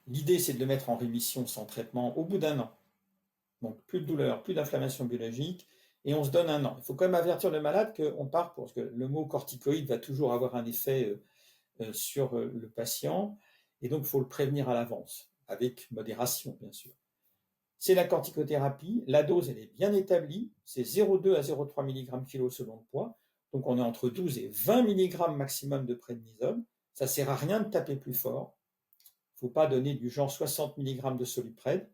L'idée, c'est de le mettre en rémission sans traitement au bout d'un an. Donc, plus de douleur, plus d'inflammation biologique, et on se donne un an. Il faut quand même avertir le malade qu'on part, parce que le mot corticoïde va toujours avoir un effet sur le patient, et donc il faut le prévenir à l'avance, avec modération, bien sûr. C'est la corticothérapie, la dose, elle est bien établie, c'est 0,2 à 0,3 mg/kg selon le poids, donc on est entre 12 et 20 mg maximum de prednisone. Ça sert à rien de taper plus fort. Il ne faut pas donner du genre 60 mg de Solupred.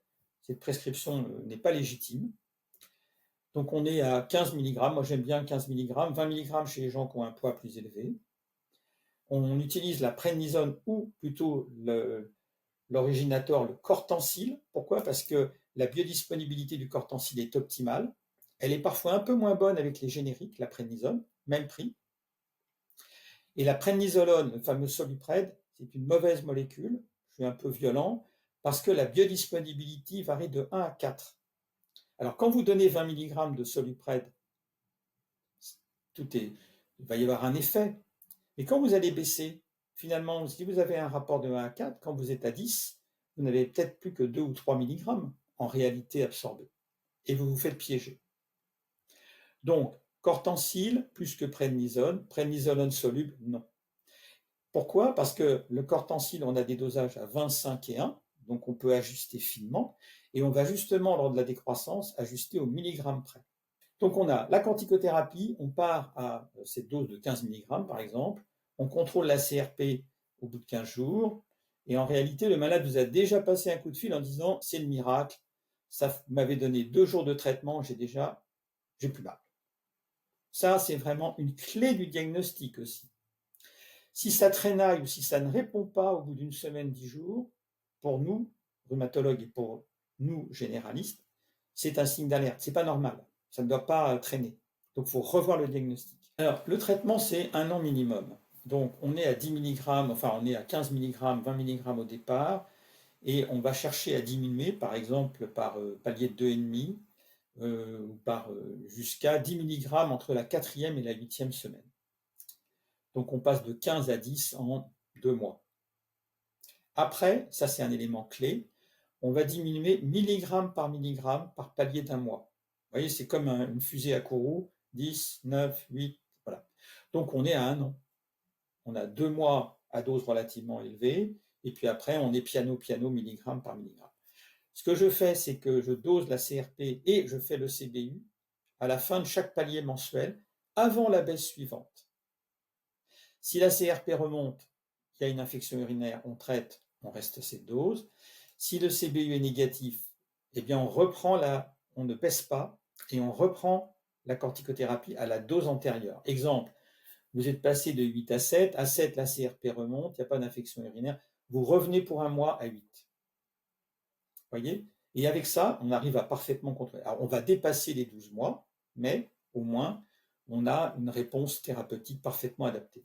Cette prescription n'est pas légitime. Donc on est à 15 mg. Moi j'aime bien 15 mg, 20 mg chez les gens qui ont un poids plus élevé. On utilise la prednisone ou plutôt l'originator, le Cortencil. Pourquoi? Parce que la biodisponibilité du Cortencil est optimale. Elle est parfois un peu moins bonne avec les génériques, la prednisone, même prix. Et la prednisolone, le fameux Solupred, c'est une mauvaise molécule. Je suis un peu violent parce que la biodisponibilité varie de 1 à 4. Alors quand vous donnez 20 mg de Solupred, il va y avoir un effet. Mais quand vous allez baisser, finalement, si vous avez un rapport de 1 à 4, quand vous êtes à 10, vous n'avez peut-être plus que 2 ou 3 mg en réalité absorbés. Et vous vous faites piéger. Donc, Cortencil plus que prednisone, prednisolone soluble, non. Pourquoi? Parce que le Cortencil, on a des dosages à 25 et 1, donc on peut ajuster finement, et on va justement, lors de la décroissance, ajuster au milligramme près. Donc on a la corticothérapie, on part à cette dose de 15 mg par exemple, on contrôle la CRP au bout de 15 jours, et en réalité le malade vous a déjà passé un coup de fil en disant c'est le miracle, ça m'avait donné 2 jours de traitement, j'ai plus mal. Ça c'est vraiment une clé du diagnostic aussi. Si ça traînaille ou si ça ne répond pas au bout d'une semaine, 10 jours, pour nous, rhumatologues et pour nous, généralistes, c'est un signe d'alerte, c'est pas normal. Ça ne doit pas traîner. Donc, il faut revoir le diagnostic. Alors, le traitement, c'est 1 an minimum. Donc, on est à 10 mg, enfin, on est à 15 mg, 20 mg au départ, et on va chercher à diminuer, par exemple, par palier de 2,5, ou par jusqu'à 10 mg entre la 4e et la 8e semaine. Donc, on passe de 15 à 10 en 2 mois. Après, ça c'est un élément clé, on va diminuer milligramme par palier d'un mois. Vous voyez, c'est comme une fusée à Kourou, 10, 9, 8, voilà. Donc on est à 1 an. On a 2 mois à dose relativement élevée, et puis après on est piano, milligramme par milligramme. Ce que je fais, c'est que je dose la CRP et je fais le CBU à la fin de chaque palier mensuel, avant la baisse suivante. Si la CRP remonte, il y a une infection urinaire, on traite, on reste à cette dose. Si le CBU est négatif, eh bien on ne baisse pas et on reprend la corticothérapie à la dose antérieure. Exemple, vous êtes passé de 8 à 7 la CRP remonte, il n'y a pas d'infection urinaire, vous revenez pour 1 mois à 8. Voyez? Et avec ça, on arrive à parfaitement contrôler. Alors, on va dépasser les 12 mois, mais au moins, on a une réponse thérapeutique parfaitement adaptée.